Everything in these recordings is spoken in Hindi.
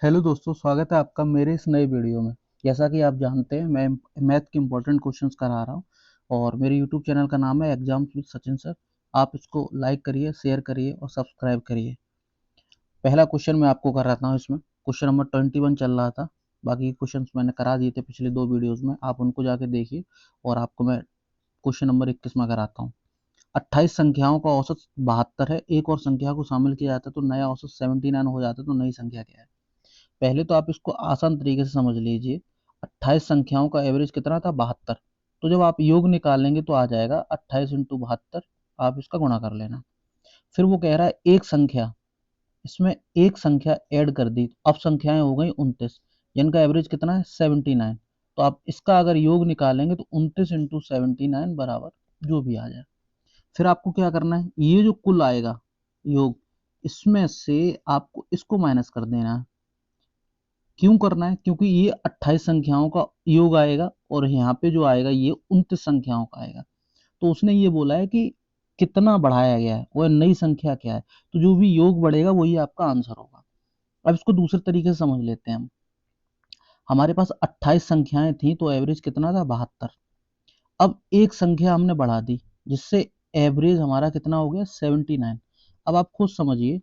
हेलो दोस्तों, स्वागत है आपका मेरे इस नए वीडियो में। जैसा कि आप जानते हैं, मैं मैथ के इंपॉर्टेंट क्वेश्चंस करा रहा हूं और मेरे यूट्यूब चैनल का नाम है एग्जाम्स विद सचिन सर। आप इसको लाइक करिए, शेयर करिए और सब्सक्राइब करिए। पहला क्वेश्चन मैं आपको कर रहा हूँ। इसमें क्वेश्चन नंबर 21 चल रहा था। बाकी क्वेश्चंस मैंने करा दिए थे पिछले 2 वीडियोज़ में, आप उनको जाके देखिए। और आपको मैं क्वेश्चन नंबर 21 में कराता हूँ। 28 संख्याओं का औसत 72 है। एक और संख्या को शामिल किया जाता है तो नया औसत 79 हो जाता है, तो नई संख्या क्या है? पहले तो आप इसको आसान तरीके से समझ लीजिए। 28 संख्याओं का एवरेज कितना था? 72। तो जब आप योग निकालेंगे तो आ जाएगा 28 इंटू 72। आप इसका गुणा कर लेना। फिर वो कह रहा है एक संख्या, इसमें एक संख्या ऐड कर दी, अब संख्याएं हो गई 29, जिनका एवरेज कितना है? 79। तो आप इसका अगर योग निकालेंगे तो 29 इंटू 79 बराबर जो भी आ जाए। फिर आपको क्या करना है, ये जो कुल आएगा योग, इसमें से आपको इसको माइनस कर देना है। क्यों करना है? क्योंकि ये 28 संख्याओं का योग आएगा और यहाँ पे जो आएगा ये 29 संख्याओं का आएगा। तो उसने ये बोला है कि कितना बढ़ाया गया है, वो नई संख्या क्या है। तो जो भी योग बढ़ेगा वही आपका आंसर होगा। अब इसको दूसरे तरीके से समझ लेते हैं हम। हमारे पास 28 संख्याएं थी तो एवरेज कितना था? 72। अब एक संख्या हमने बढ़ा दी, जिससे एवरेज हमारा कितना हो गया? 79। अब आप खुद समझिए,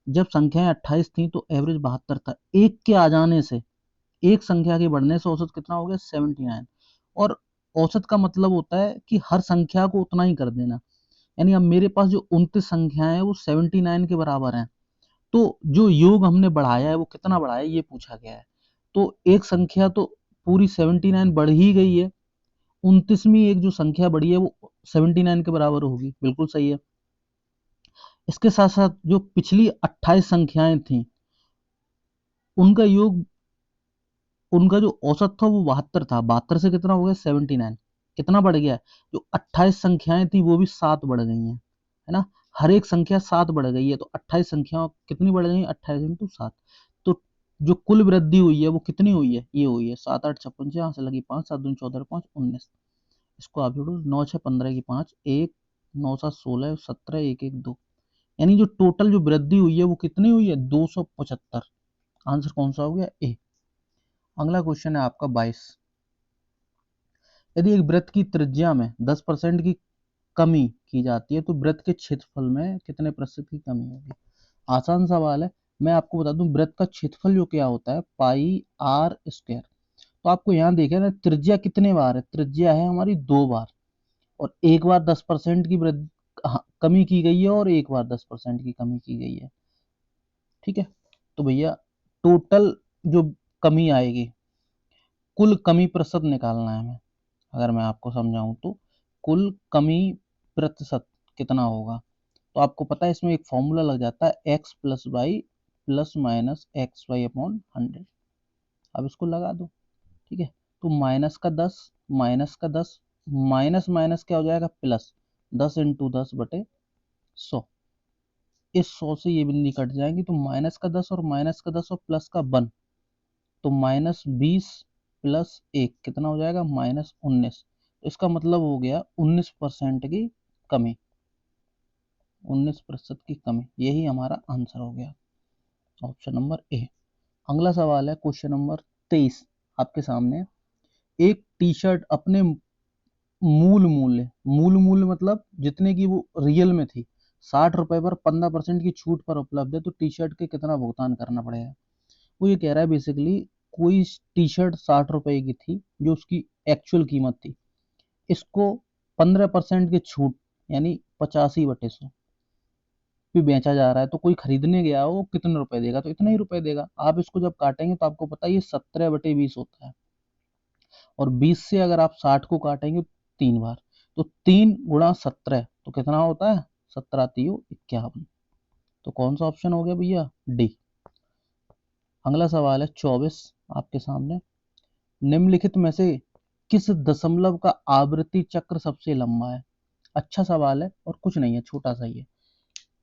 जब संख्याएं 28 थी तो एवरेज 72 था। एक के आ जाने से, एक संख्या के बढ़ने से औसत कितना हो गया? 79। और औसत का मतलब होता है कि हर संख्या को उतना ही कर देना। यानी अब मेरे पास जो 29 संख्याएं हैं वो 79 के बराबर हैं। तो जो योग हमने बढ़ाया है वो कितना बढ़ाया है, ये पूछा गया है। तो एक संख्या तो पूरी 79 बढ़ ही गई है। 29वीं एक जो संख्या बढ़ी है वो 79 के बराबर होगी। बिल्कुल सही है। इसके साथ साथ जो पिछली 28 संख्याएं थी उनका योग, उनका जो औसत था वो 72 था। 72 से कितना हो गया? 79। कितना बढ़ गया? जो 28 संख्याएं थी वो भी 7 बढ़ गई हैं, है ना। हर एक संख्या 7 बढ़ गई है, तो 28 संख्या कितनी बढ़ गई? 28 इंटू 7। तो जो कुल वृद्धि हुई है वो कितनी हुई है? ये हुई है 7 8 56 से यहाँ से लगी 5, 7 दूनी 14 5 19। इसको आप जोड़ो, 9 6 15 की 5 1, 9 7 16 17 1 1 2। यानी जो टोटल जो वृद्धि हुई है वो कितनी हुई है? 275। आंसर कौन सा हो गया? ए। अगला क्वेश्चन है आपका 22। यदि एक वृत्त की त्रिज्या में 10% की कमी की जाती है तो वृत्त के क्षेत्रफल में कितने प्रतिशत की कमी होगी? आसान सवाल है। मैं आपको बता दूं, वृत्त का क्षेत्रफल जो क्या होता है, पाई आर स्क्वायर। तो आपको यहाँ देखे ना, त्रिज्या कितने बार है? त्रिज्या है हमारी 2 बार। और एक बार 10% की वृद्धि, कमी की गई है, और एक बार 10% की कमी की गई है। ठीक है। तो भैया टोटल जो कमी आएगी, कुल कमी प्रतिशत निकालना है हमें। अगर मैं आपको समझाऊं तो कुल कमी प्रतिशत कितना होगा? तो आपको पता है इसमें एक फॉर्मूला लग जाता है, X plus Y plus minus X Y upon 100। अब इसको लगा दो। ठीक है। तो माइनस का 10 माइनस माइनस क्या हो जाएगा? Plus 10 into 10/100। इस 100 से ये बिंदी कट जाएंगी तो -10 और -10 और प्लस का 1, तो -20 प्लस 1 कितना हो जाएगा? -19। तो इसका मतलब हो गया 19% की कमी। 19% की कमी, यही हमारा आंसर हो गया, ऑप्शन नंबर ए। अगला सवाल है क्वेश्चन नंबर 23 आपके सामने। एक टी शर्ट अपने मूल मूल्य मतलब जितने की वो रियल में थी, 60 रुपए पर 15% की छूट पर उपलब्ध है, तो टी शर्ट के कितना भुगतान करना पड़ेगा? वो ये कह रहा है बेसिकली, कोई टी शर्ट 60 रुपए की थी जो उसकी एक्चुअल कीमत थी, इसको 15% की छूट यानी 85/100 भी बेचा जा रहा है। तो कोई खरीदने गया वो कितने रुपए देगा? तो इतने ही रुपए देगा। आप इसको जब काटेंगे तो आपको पता है ये 17/20 होता है। और 20 से अगर आप 60 को काटेंगे 3 बार, तो 3 × 17 तो कितना होता है? 17×3 = 51। तो कौन सा ऑप्शन हो गया भैया? डी। अगला सवाल है 24 आपके सामने। निम्नलिखित में से किस दशमलव का आवृत्ति चक्र सबसे लंबा है? अच्छा सवाल है और कुछ नहीं है, छोटा सा ही है।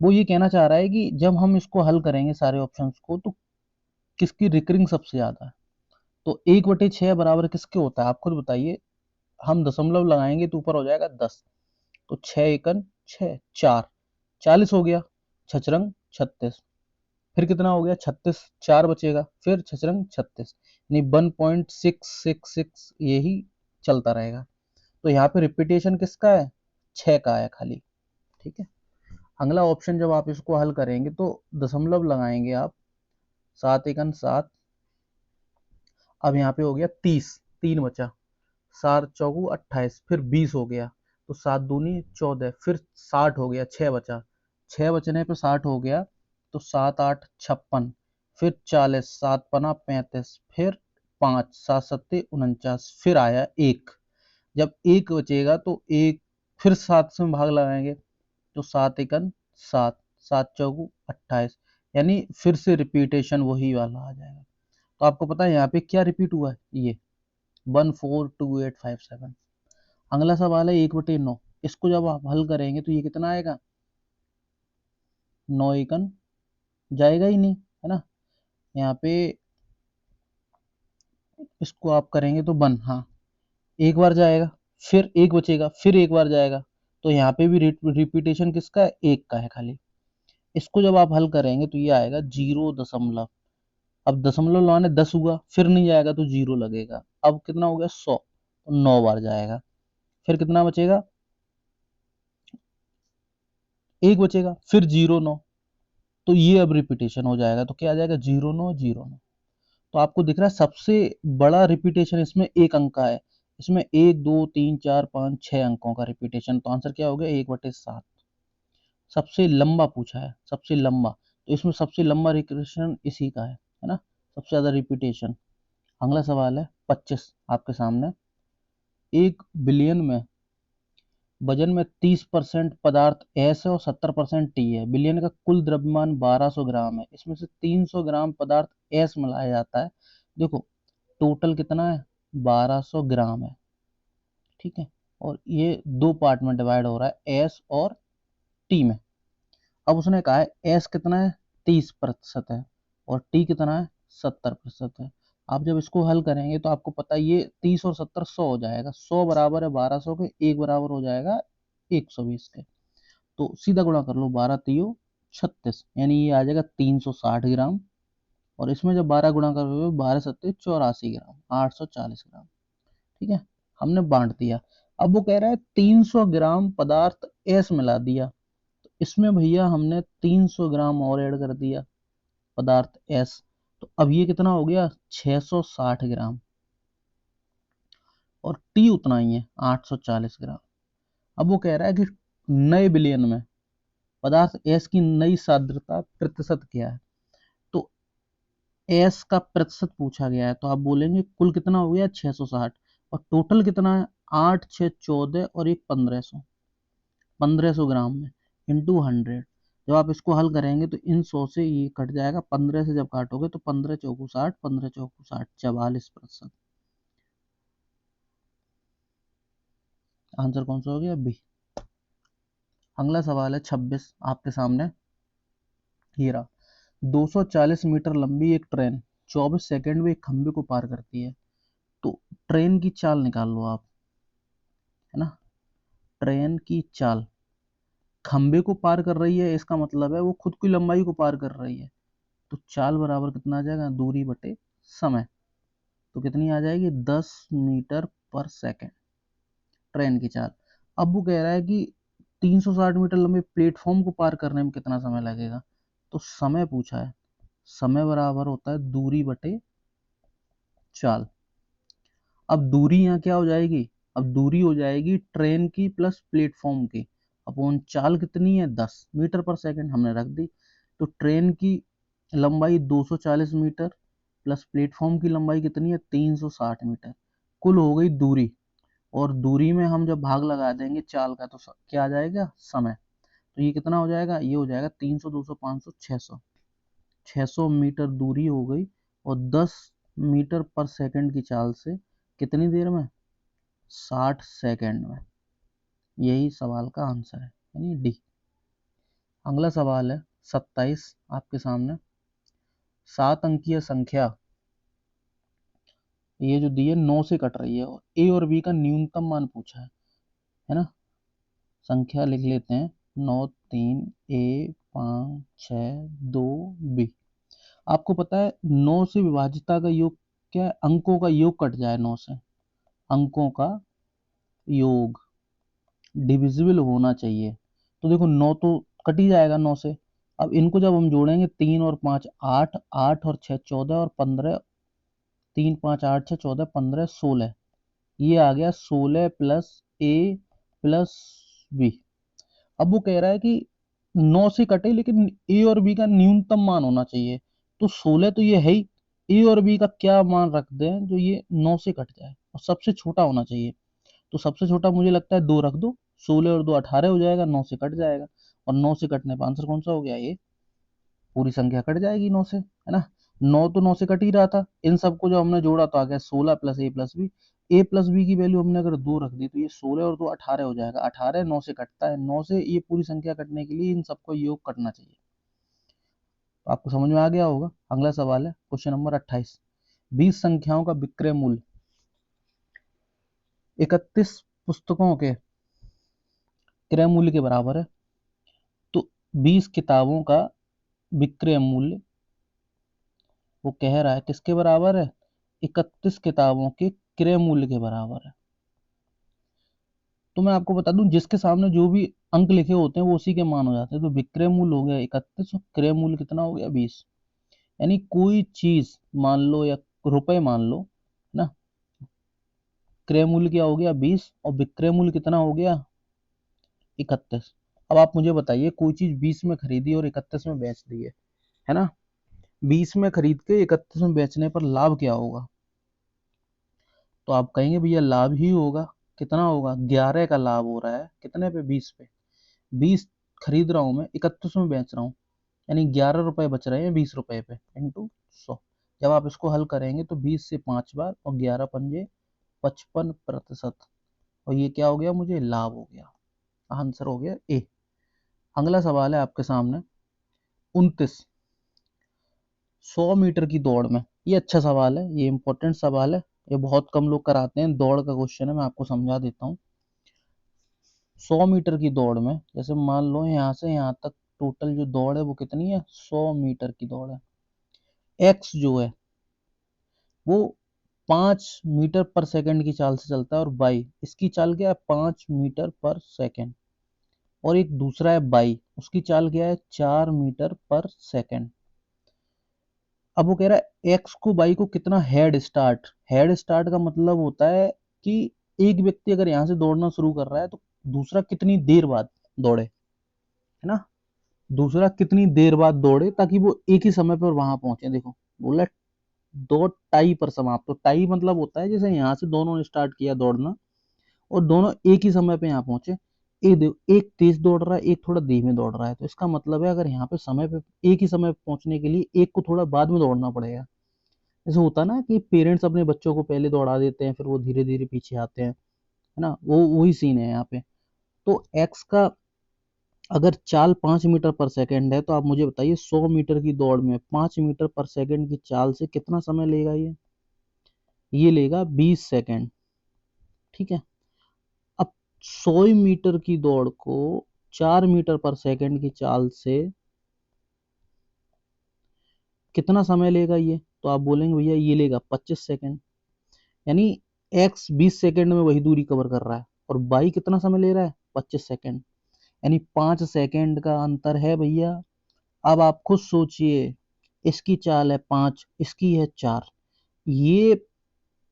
वो ये कहना चाह रहा है कि जब हम इसको हल करेंगे सारे ऑप्शंस को, तो किसकी रिकरिंग सबसे ज्यादा है? तो 1/6 बराबर किसके होता है? आप खुद बताइए। हम दशमलव लगाएंगे तो ऊपर हो जाएगा 10, तो 6 एकन 6 4 40 हो गया, 6 रंग 36। फिर कितना हो गया 36, 4 बचेगा, फिर 6 36, यानी 1.666 यही चलता रहेगा। तो यहाँ पे रिपीटेशन किसका है, 6 का है खाली। ठीक है, अगला ऑप्शन जब आप इसको हल करेंगे तो दशमलव लगाएंगे आप, 7 एकन 7, अब यहाँ पे हो गया 30, 3 बचा, 7 चौकू 28, फिर 20 हो गया, तो 7 दूनी 14, फिर 60 हो गया, 6 बचा, 6 बचने पे 60 हो गया, तो 7 8 56, फिर 40, 7 पना 35, फिर 5 7 सत्ते 49, फिर आया 1। जब 1 बचेगा तो एक, फिर 7 से भाग लगाएंगे, तो 7 एकन 7, 7 चौकू 28, यानी फिर से रिपीटेशन वही वाला आ जाएगा। तो आपको पता है यहाँ पे क्या रिपीट हुआ है, ये 142857। अगला सवाल है 1/9, इसको जब आप हल करेंगे तो ये कितना आएगा, 9 एकन जाएगा ही नहीं, है ना। यहाँ पे इसको आप करेंगे तो बन, हाँ, एक बार जाएगा, फिर एक बचेगा, फिर एक बार जाएगा, तो यहाँ पे भी रिपीटेशन किसका है, एक का है खाली। इसको जब आप हल करेंगे तो ये आएगा 0 दशमलव, अब दशमलव लगाने 10 हुआ, फिर नहीं जाएगा तो 0 लगेगा, अब कितना हो गया 100, तो 9 बार जाएगा, फिर कितना बचेगा, एक बचेगा, फिर 0 9, तो ये अब रिपीटेशन हो जाएगा, तो क्या आ जाएगा 0 9 0 9। तो आपको दिख रहा है सबसे बड़ा रिपीटेशन इसमें एक अंक का है, इसमें 1 2 3 4 5 6 अंकों का रिपीटेशन, तो आंसर क्या हो गया 1/7। सबसे लंबा पूछा है, सबसे लंबा, तो इसमें सबसे लंबा रिपीटेशन इसी का है ना, सबसे ज्यादा रिपीटेशन। अगला सवाल है 25 आपके सामने, 1 बिलियन में वजन में 30% पदार्थ एस है और 70% टी है, बिलियन का कुल द्रव्यमान 1200 ग्राम है, इसमें से 300 ग्राम पदार्थ एस मिलाया जाता है। देखो टोटल कितना है, 1200 ग्राम है, ठीक है, और ये दो पार्ट में डिवाइड हो रहा है, एस और टी में। अब उसने कहा है एस कितना है, 30% है, और टी कितना है, 70% है। आप जब इसको हल करेंगे तो आपको पता है ये 30 और 70 100 हो जाएगा, 100 बराबर है 1200 के, एक बराबर हो जाएगा 120 के, तो सीधा गुणा कर लो, 12 तियो 36, यानी ये आ जाएगा 360 ग्राम, और इसमें जब 12 गुणा करोगे 12 सत्ते 84 ग्राम, 840 ग्राम। ठीक है, हमने बांट दिया। अब वो कह रहा है 300 ग्राम पदार्थ एस मिला दिया, तो इसमें भैया हमने 300 ग्राम और ऐड कर दिया पदार्थ एस, तो अब ये कितना हो गया 660 ग्राम, और टी उतना ही है 840 ग्राम। अब वो कह रहा है कि नए बिलियन में पदार्थ एस की नई सांद्रता प्रतिशत क्या है, तो एस का प्रतिशत पूछा गया है, तो आप बोलेंगे कुल कितना हो गया 660, और टोटल कितना है 8 6 14 और एक 1500, 1500 ग्राम में इंटू 100। जब आप इसको हल करेंगे तो इन 100 से ये कट जाएगा, 15 से जब काटोगे तो 15 चौकू 60, 15 चौकू 60, 44%। आंसर कौन सा हो गया, बी। अगला सवाल है 26 आपके सामने, ये रहा। 240 मीटर लंबी एक ट्रेन 24 सेकंड में एक खंबे को पार करती है, तो ट्रेन की चाल निकाल लो आप, है ना। ट्रेन की चाल खंबे को पार कर रही है, इसका मतलब है वो खुद की लंबाई को पार कर रही है, तो चाल बराबर कितना आ जाएगा, दूरी बटे समय, तो कितनी आ जाएगी 10 मीटर पर सेकेंड, ट्रेन की चाल। अब वो कह रहा है कि 360 मीटर लंबे प्लेटफॉर्म को पार करने में कितना समय लगेगा, तो समय पूछा है, समय बराबर होता है दूरी बटे चाल। अब दूरी यहाँ क्या हो जाएगी, अब दूरी हो जाएगी ट्रेन की प्लस प्लेटफॉर्म की, अपॉन चाल कितनी है 10 मीटर पर सेकेंड, हमने रख दी। तो ट्रेन की लंबाई 240 मीटर प्लस प्लेटफॉर्म की लंबाई कितनी है 360 मीटर, कुल हो गई दूरी, और दूरी में हम जब भाग लगा देंगे चाल का तो क्या आ जाएगा, समय। तो ये कितना हो जाएगा, ये हो जाएगा 300 200 500 600, 600 मीटर दूरी हो गई, और 10 मीटर पर सेकेंड की चाल से कितनी देर में, 60 सेकेंड में। यही सवाल का आंसर है, यानी डी। अगला सवाल है 27 आपके सामने, 7 अंकीय संख्या ये जो दी है 9 से कट रही है, और ए और बी का न्यूनतम मान पूछा है ना। संख्या लिख लेते हैं, 9 3 ए 5 6 2 बी। आपको पता है 9 से विभाजिता का योग क्या है? अंकों का योग कट जाए 9 से, अंकों का योग डिविजिबल होना चाहिए। तो देखो 9 तो कट ही जाएगा 9 से। अब इनको जब हम जोड़ेंगे 3 और 5 8, 8 और 6 14 और 15, 3 5 8 6 14 15 16, ये आ गया 16 प्लस ए प्लस बी। अब वो कह रहा है कि 9 से कटे लेकिन ए और बी का न्यूनतम मान होना चाहिए। तो 16 तो ये है ही, ए और बी का क्या मान रख दें जो ये 9 से कट जाए और सबसे छोटा होना चाहिए। तो सबसे छोटा मुझे लगता है 2 रख दो, 16 और 2 18 हो जाएगा, 9 से कट जाएगा। और 9 से कटने पर आंसर कौन सा हो गया? ये पूरी संख्या कट जाएगी 9 से, है ना। 9 तो 9 से कट ही रहा था, इन सबको जो हमने जोड़ा तो आ गया 16 प्लस ए प्लस बी। ए प्लस बी की वैल्यू हमने अगर 2 रख दी तो ये 16 और 2 18 हो जाएगा। 18 9 से कटता है, 9 से ये पूरी संख्या कटने के लिए इन सबको योग करना चाहिए। तो आपको समझ में आ गया होगा। अगला सवाल है क्वेश्चन नंबर 28। 20 संख्याओं का विक्रय मूल्य 31 पुस्तकों के क्रय मूल्य के बराबर है। तो 20 किताबों का विक्रय मूल्य वो कह रहा है किसके बराबर है? 31 किताबों के क्रय मूल्य के बराबर है। तो मैं आपको बता दूं, जिसके सामने जो भी अंक लिखे होते हैं वो उसी के मान हो जाते हैं। तो विक्रय मूल्य हो गया 31 और क्रय मूल्य कितना हो गया? 20। यानी कोई चीज मान लो या रुपए मान लो, है ना, क्रय मूल्य क्या हो गया? 20 और विक्रय मूल्य कितना हो गया? 31। अब आप मुझे बताइए, कोई चीज 20 में खरीदी और 31 में बेच दी है ना। 20 में खरीद के 31 में बेचने पर लाभ क्या होगा? तो आप कहेंगे भैया लाभ ही होगा। कितना होगा? 11 का लाभ हो रहा है। कितने पे? 20 पे। 20 खरीद रहा हूं मैं, 31 में बेच रहा हूँ, यानी 11 रुपए बच रहे हैं 20 रुपए पे, इंटू 100। जब आप इसको हल करेंगे तो 20 से 5 बार और 11 पंजे 55%। और ये क्या हो गया? मुझे लाभ हो गया। आंसर हो गया ए। अगला सवाल है आपके सामने 29। 100 मीटर की दौड़ में, ये अच्छा सवाल है, ये इंपॉर्टेंट सवाल है, ये बहुत कम लोग कराते हैं। दौड़ का क्वेश्चन है, मैं आपको समझा देता हूँ। 100 मीटर की दौड़ में, जैसे मान लो यहाँ से यहाँ तक टोटल जो दौड़ है वो कितनी है? 100 मीटर की दौड़ है। एक्स जो है वो 5 मीटर पर सेकंड की चाल से चलता है और वाई, इसकी चाल क्या है? 5 मीटर पर सेकंड। और एक दूसरा है बाई, उसकी चाल क्या है? 4 मीटर पर सेकंड। अब वो कह रहा है एक्स को बाई को कितना हेड स्टार्ट। हेड स्टार्ट का मतलब होता है कि एक व्यक्ति अगर यहाँ से दौड़ना शुरू कर रहा है तो दूसरा कितनी देर बाद दौड़े, है ना। दूसरा कितनी देर बाद दौड़े ताकि वो एक ही समय पर वहां पहुंचे। देखो बोला दो टाई पर समाप्त। तो टाई मतलब होता है जैसे यहाँ से दोनों ने स्टार्ट किया दौड़ना और दोनों एक ही समय पे यहाँ पहुंचे। एक तेज दौड़ रहा है, एक थोड़ा धीमे दौड़ रहा है। तो इसका मतलब है अगर यहाँ पे समय पे एक ही समय पे पहुंचने के लिए एक को थोड़ा बाद में दौड़ना पड़ेगा। जैसे होता है ना कि पेरेंट्स अपने बच्चों को पहले दौड़ा देते हैं, फिर वो धीरे धीरे पीछे आते हैं, है ना। वो वही सीन है यहाँ पे। तो एक्स का अगर चाल 5 मीटर पर सेकंड है तो आप मुझे बताइए 100 मीटर की दौड़ में 5 मीटर पर सेकंड की चाल से कितना समय लेगा? ये लेगा 20 सेकंड। ठीक है। अब 100 मीटर की दौड़ को 4 मीटर पर सेकंड की चाल से कितना समय लेगा ये? तो आप बोलेंगे भैया ये लेगा 25 सेकंड। यानी एक्स 20 सेकंड में वही दूरी कवर कर रहा है और बाई कितना समय ले रहा है? 25 सेकंड। यानी 5 सेकंड का अंतर है भैया। अब आप खुद सोचिए, इसकी चाल है 5, इसकी है 4, ये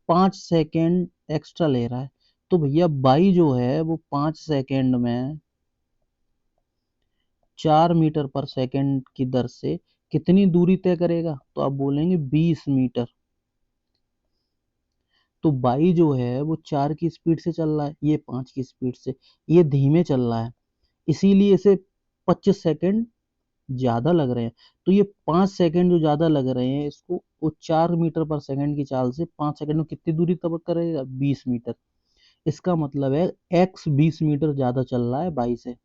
5 सेकंड एक्स्ट्रा ले रहा है। तो भैया बाई जो है वो 5 सेकंड में 4 मीटर पर सेकंड की दर से कितनी दूरी तय करेगा? तो आप बोलेंगे 20 मीटर। तो बाई जो है वो 4 की स्पीड से चल रहा है, ये 5 की स्पीड से, ये धीमे चल रहा है, इसीलिए इसे 25 सेकंड ज्यादा लग रहे हैं। तो ये 5 सेकंड जो ज्यादा लग रहे हैं इसको वो 4 मीटर पर सेकंड की चाल से 5 सेकंड में कितनी दूरी कवर करेगा? 20 मीटर। इसका मतलब है एक्स 20 मीटर ज्यादा चल रहा है बाई से।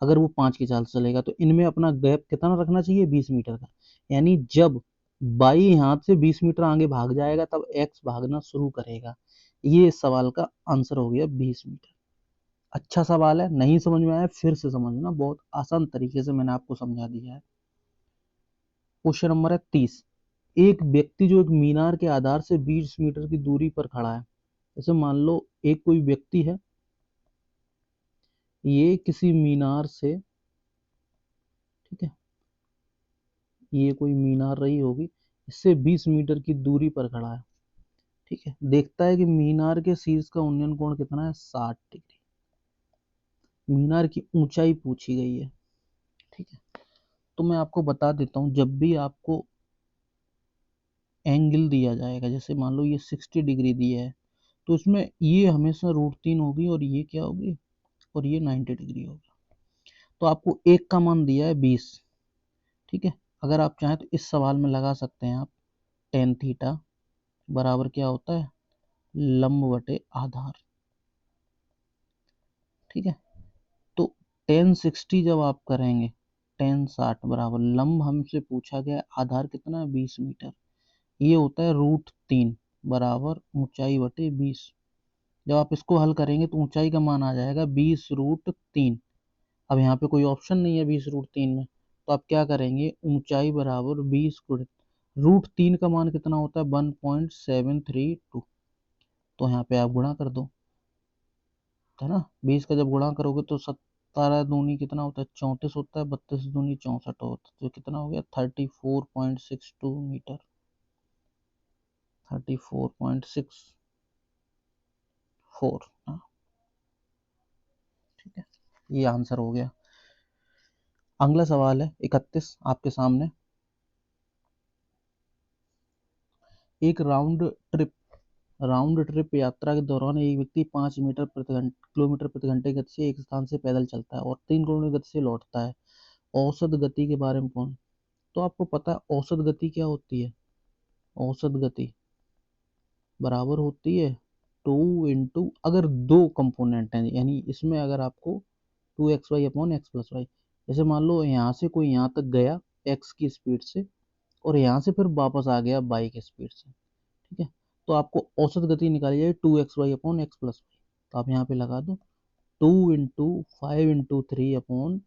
अगर वो 5 की चाल से चलेगा तो इनमें अपना गैप कितना रखना चाहिए? 20 मीटर का। यानी जब बाई हाथ से 20 मीटर आगे भाग जाएगा तब एक्स भागना शुरू करेगा। ये इस सवाल का आंसर हो गया 20 मीटर। अच्छा सवाल है, नहीं समझ में आया फिर से समझना, बहुत आसान तरीके से मैंने आपको समझा दिया है। क्वेश्चन नंबर है 30। एक व्यक्ति जो एक मीनार के आधार से 20 मीटर की दूरी पर खड़ा है। जैसे मान लो एक कोई व्यक्ति है, ये किसी मीनार से, ठीक है, ये कोई मीनार रही होगी, इससे 20 मीटर की दूरी पर खड़ा है। ठीक है, देखता है कि मीनार के शीर्ष का उन्नयन कोण कितना है, 60 डिग्री। मीनार की ऊंचाई पूछी गई है। ठीक है, तो मैं आपको बता देता हूं, जब भी आपको एंगल दिया जाएगा, जैसे मान लो ये 60 डिग्री दिया है, तो इसमें ये हमेशा √3 होगी और ये क्या होगी, और ये 90 डिग्री होगी। तो आपको एक का मान दिया है 20। ठीक है, अगर आप चाहें तो इस सवाल में लगा सकते हैं आप, टेन थीटा बराबर क्या होता है, लंब बटे आधार। ठीक है, तो टेन 60 जब आप करेंगे, टेन 60 बराबर लंब हमसे पूछा गया, आधार कितना है, 20 मीटर, ये होता है √3 बराबर ऊंचाई बटे 20। जब आप इसको हल करेंगे तो ऊंचाई का मान आ जाएगा 20√3। अब यहाँ पे कोई ऑप्शन नहीं है 20√3 में, तो आप क्या करेंगे, ऊंचाई बराबर 20 गुणित √3 का मान कितना होता है, 1.732। तो यहाँ पे आप गुणा कर दो, है ना। 20 का जब गुणा करोगे तो 17 दूनी कितना होता है, 34 होता है, 32 दूनी 64 होता है, तो कितना हो गया, 34.62 मीटर, 34.64। ठीक है, ये आंसर हो गया। अगला सवाल है 31 आपके सामने। एक राउंड ट्रिप यात्रा के दौरान एक व्यक्ति 5 किलोमीटर प्रति घंटे गति से एक स्थान से पैदल चलता है और 3 किलोमीटर गति से लौटता है। औसत गति के बारे में कौन, तो आपको पता है औसत गति क्या होती है, औसत गति बराबर होती है 2 अगर दो कंपोनेंट हैं, यानी इसमें अगर आपको 2xy/x+y, जैसे मान लो यहाँ से कोई यहाँ तक गया x की स्पीड से और यहाँ से फिर वापस आ गया y की स्पीड से। ठीक है, तो आपको औसत गति निकाली जाए 2xy/x+y। तो आप यहाँ पे लगा दो 2 × 5 ×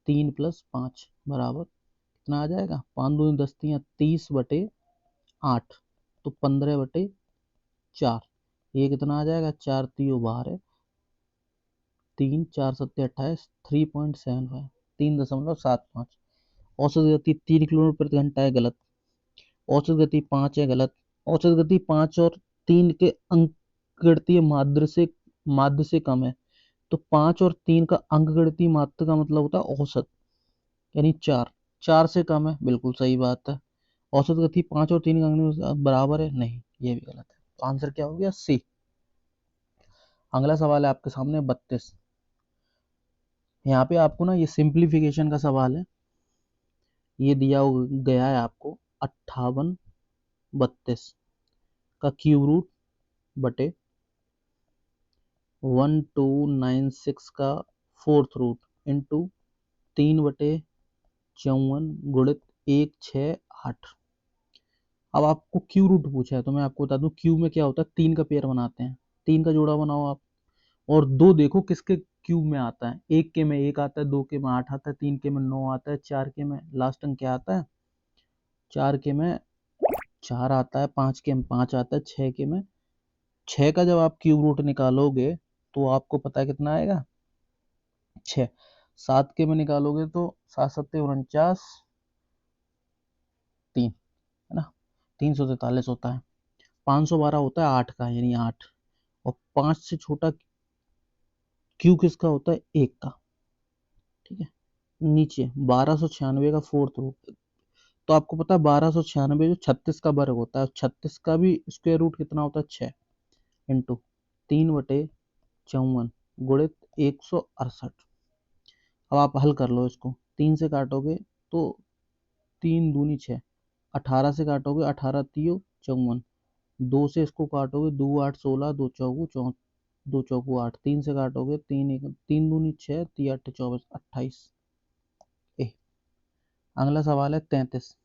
3 + 5 बराबर कितना आ जाएगा, 5 दूनी 10 × 30/8, तो 15/4। ये कितना आ जाएगा, 4 3 बाहर है, 3 4 7 28, 3.75, 3.75। औसत गति 3 किलोमीटर प्रति घंटा है, गलत। औसत गति 5 है, गलत। औसत गति 5 और 3 के अंकगणितीय माध्य से कम है, तो 5 और 3 का अंकगणितीय माध्य का मतलब होता है औसत, यानी 4, 4 से कम है, बिल्कुल सही बात है। औसत गति 5 और 3 का अंक बराबर है, नहीं, ये भी गलत है। तो आंसर क्या हो गया, सी। अगला सवाल है आपके सामने 32। यहाँ पे आपको ना ये सिंप्लीफिकेशन का सवाल है, ये दिया गया है आपको 58/32 का क्यूब रूट बटे 1296 का फोर्थ रूट इंटू 3/54 गुणित 168। अब आपको क्यू रूट पूछा है, तो मैं आपको बता दूं क्यू में क्या होता है, 3 का पेयर बनाते हैं, 3 का जोड़ा बनाओ आप, और 2 देखो किसके क्यूब में आता है, 1 के में 1 आता है, 2 के में 8 आता है, 3 के में 9 आता है, 4 के में लास्ट अंक क्या आता है, 4 के में 4 आता है, 5 के में 5 आता है, 6 के में 6 का जब आप क्यूब रूट निकालोगे तो आपको पता है कितना आएगा, 6। 7 के में निकालोगे तो 7 7 49, 3, है ना, 343 होता है। 512 होता है 8 का, यानी 8, और 5 से छोटा क्यू किसका होता है, 1 का। ठीक है, नीचे 1296 का फोर्थ रूट, तो आपको पता है 1296 जो 36 का वर्ग होता है, 36 का भी स्क्वायर रूट कितना होता है, 6 इंटू 3/54 गुणित 168। अब आप हल कर लो इसको, 3 से काटोगे तो 3 दूनी 6, 18 से काटोगे 18 3 54, 2 से इसको काटोगे 2 8 16, 2 चौकू 2 चौकू 8, 3 से काटोगे 3 1 3 दूनी 6, 3 8 24, 28। ए। अगला सवाल है 33।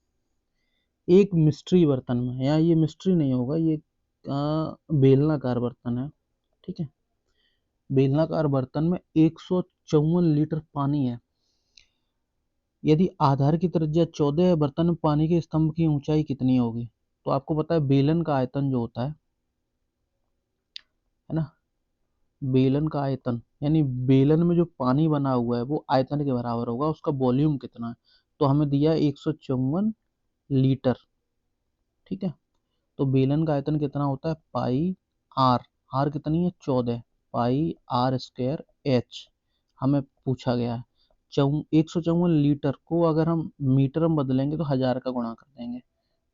एक मिस्ट्री बर्तन में, या ये मिस्ट्री नहीं होगा, ये बेलनाकार बर्तन है। ठीक है, बेलनाकार बर्तन में 154 लीटर पानी है। यदि आधार की त्रिज्या 14 है, बर्तन में पानी के स्तंभ की ऊंचाई कितनी होगी? तो आपको पता है बेलन का आयतन जो होता है ना, बेलन का आयतन यानी बेलन में जो पानी बना हुआ है वो आयतन के बराबर होगा, उसका वॉल्यूम कितना है? तो हमें दिया 154 लीटर। ठीक है, तो बेलन का आयतन कितना होता है? पाई आर। आर कितनी है? 14 पाई आर स्क्वायर एच हमें पूछा गया है। 154 लीटर को अगर हम मीटर में बदलेंगे तो 1000 का गुणा कर देंगे।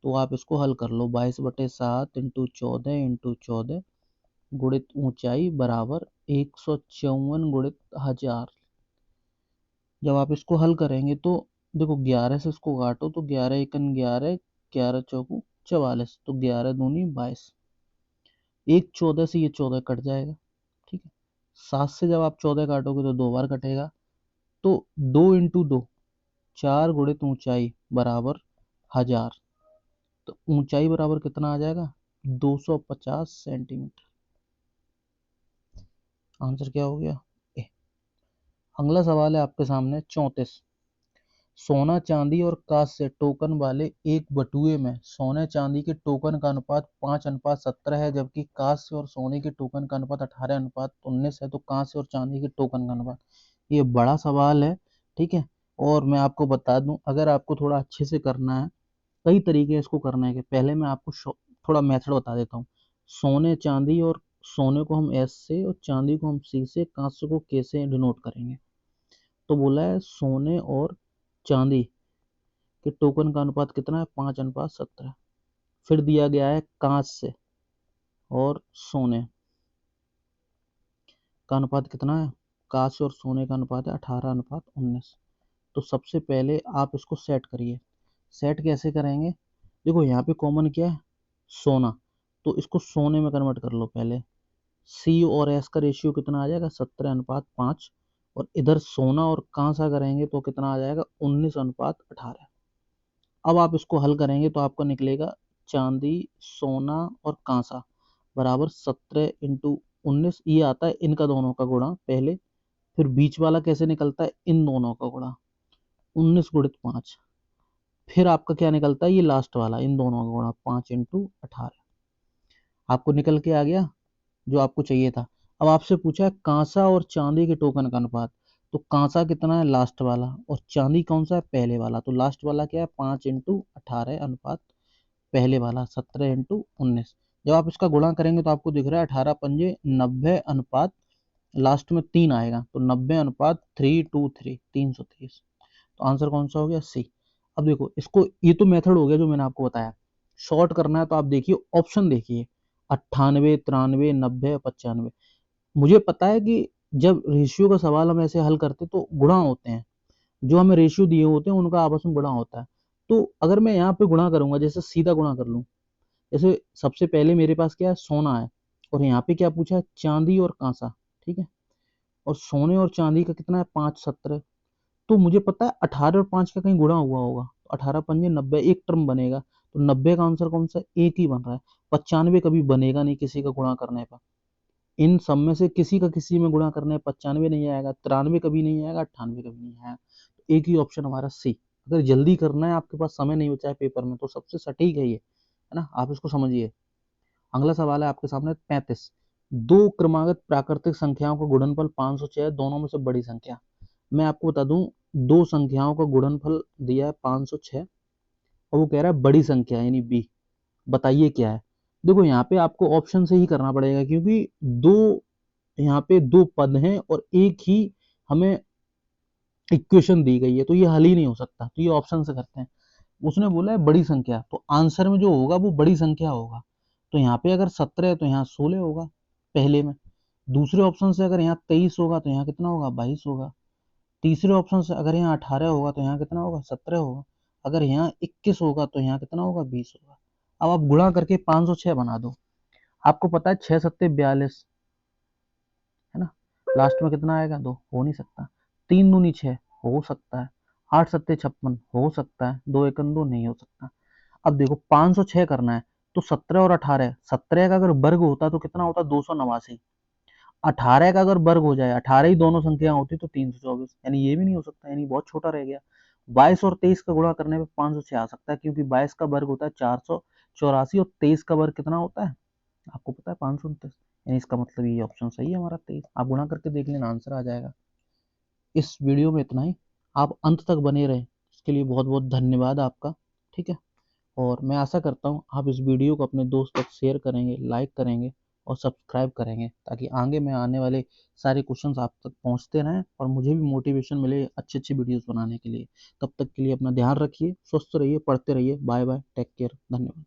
तो आप इसको हल कर लो, 22/7 इंटू 14 गुणित ऊंचाई बराबर 154 गुणित 1000। जब आप इसको हल करेंगे तो देखो 11 से इसको काटो तो 11 एकन 11, 11 चौकू 44, तो 11 दूनी 22। एक 14 से ये 14 कट जाएगा। ठीक है, 7 से जब आप 14 काटोगे तो 2 बार कटेगा, तो 2 इंटू 2 4 गुणित ऊंचाई बराबर 1000। तो ऊंचाई बराबर कितना आ जाएगा? 250 सेंटीमीटर। आंसर क्या हो गया? ए। अगला सवाल है आपके सामने 34। सोना चांदी और कांस्य टोकन वाले एक बटुए में सोने चांदी के टोकन का अनुपात 5:17 है, जबकि कांस्य और सोने के टोकन का अनुपात 18:19 है। तो कांस्य और चांदी के टोकन का अनुपात, ये बड़ा सवाल है। ठीक है, और मैं आपको बता दूं, अगर आपको थोड़ा अच्छे से करना है, कई तरीके हैं इसको करने के। पहले मैं आपको थोड़ा मेथड बता देता हूँ। सोने चांदी और सोने को हम एस से और चांदी को हम सी से, कांस्य को के से डिनोट करेंगे। तो बोला है सोने और चांदी के टोकन का अनुपात कितना है? 5:17। फिर दिया गया है कांस्य और सोने का अनुपात कितना है? कांस्य और सोने का अनुपात है 18:19। तो सबसे पहले आप इसको सेट करिए। सेट कैसे करेंगे? देखो यहाँ पे कॉमन क्या है? सोना, तो इसको सोने में कन्वर्ट कर लो पहले। सी और एस का रेशियो कितना आ जाएगा? 17:5। और इधर सोना और कांसा करेंगे तो कितना आ जाएगा? 19:18। अब आप इसको हल करेंगे तो आपको निकलेगा चांदी, सोना और कांसा बराबर 17 इंटू 19। ये आता है इनका दोनों का गुणा पहले, फिर बीच वाला कैसे निकलता है? इन दोनों का गुणा, 19 गुणित 5। फिर आपका क्या निकलता है? ये लास्ट वाला, इन दोनों का गुणा, 5 इंटू 18। आपको निकल के आ गया जो आपको चाहिए था। अब आपसे पूछा है कांसा और चांदी के टोकन का अनुपात। तो कांसा कितना है? लास्ट वाला। और चांदी कौन सा है? पहले वाला। तो लास्ट वाला क्या है? 5:18 अनुपात पहले वाला 17:19। जब आप इसका गुणा करेंगे तो आपको दिख रहा है 18×5 = 90 अनुपात, लास्ट में 3 आएगा, तो 90:323, 330। तो आंसर कौन सा हो गया? सी। अब देखो इसको, ये तो मेथड हो गया जो मैंने आपको बताया। शॉर्ट करना है तो आप देखिए ऑप्शन देखिए, 98, 93, 90, 95। मुझे पता है कि जब रेशियो का सवाल हम ऐसे हल करते तो गुणा होते हैं, जो हमें रेशियो दिए होते हैं उनका आपस में गुणा होता है। तो अगर मैं यहाँ पे गुणा करूंगा, जैसे सीधा गुणा कर लूँ, जैसे सबसे पहले मेरे पास क्या है? सोना है, और यहाँ पे क्या पूछा है? चांदी और कांसा। ठीक है, और सोने और चांदी का कितना है? 5:17। तो मुझे पता है 18 और 5 का कहीं गुणा हुआ होगा, 18×5 = 90, एक टर्म बनेगा। तो 90 का आंसर कौन सा? एक ही बन रहा है। 95 कभी बनेगा नहीं किसी का गुणा करने पर। इन सब में से किसी का किसी में गुणा करने पर 95 नहीं आएगा, 93 कभी नहीं आएगा, 98 कभी नहीं आएगा। तो एक ही ऑप्शन हमारा सी। अगर जल्दी करना है, आपके पास समय नहीं बचा है पेपर में, तो सबसे सटीक है ये, है ना? आप इसको समझिए। अगला सवाल है आपके सामने 35। दो क्रमागत प्राकृतिक संख्याओं का गुणनफल 506 है, दोनों में से बड़ी संख्या। मैं आपको बता दूं, दो संख्याओं का गुणनफल दिया है 506, और वो कह रहा है बड़ी संख्या यानी बी, बताइए क्या है। देखो यहाँ पे आपको ऑप्शन से ही करना पड़ेगा, क्योंकि दो, यहाँ पे दो पद हैं और एक ही हमें इक्वेशन दी गई है, तो ये हल ही नहीं हो सकता। तो ये ऑप्शन से करते हैं। उसने बोला है बड़ी संख्या, तो आंसर में जो होगा वो बड़ी संख्या होगा। तो यहाँ पे अगर 17 है तो यहाँ 16 होगा पहले में। दूसरे ऑप्शन से अगर यहाँ 23 होगा तो यहाँ कितना होगा? 22 होगा। तीसरे ऑप्शन से अगर यहाँ 18 होगा तो यहाँ कितना होगा? 17 होगा। अगर यहाँ 21 होगा तो यहाँ कितना होगा? 20 होगा। अब आप गुणा करके 506 बना दो। आपको पता है 6×7 = 42, है ना? लास्ट में कितना आएगा? 2। हो नहीं सकता। 3×2 = 6, हो सकता है। 8×7 = 56, हो सकता है। 2×1 = 2, नहीं हो सकता। अब देखो 506 करना है, तो 17 और 18, 17 का अगर वर्ग होता तो कितना होता? 289। 18 का अगर वर्ग हो जाए, 18 ही दोनों संख्या होती तो 324, यानी ये भी नहीं हो सकता, यानी बहुत छोटा रह गया। 22 और 23 का गुणा करने पे 506 आ सकता है, क्योंकि 22 का वर्ग होता है 484 और 23 का वर्ग कितना होता है आपको पता है, 529। यानी इसका मतलब ये ऑप्शन सही है हमारा 23। आप गुणा करके देख लेना, आंसर आ जाएगा। इस वीडियो में इतना ही। आप अंत तक बने रहें, इसके लिए बहुत बहुत धन्यवाद आपका। ठीक है, और मैं आशा करता हूँ आप इस वीडियो को अपने दोस्त तक शेयर करेंगे, लाइक करेंगे और सब्सक्राइब करेंगे, ताकि आगे में आने वाले सारे क्वेश्चंस आप तक पहुँचते रहें और मुझे भी मोटिवेशन मिले अच्छी अच्छी वीडियोस बनाने के लिए। तब तक के लिए अपना ध्यान रखिए, स्वस्थ रहिए, पढ़ते रहिए। बाय बाय, टेक केयर, धन्यवाद।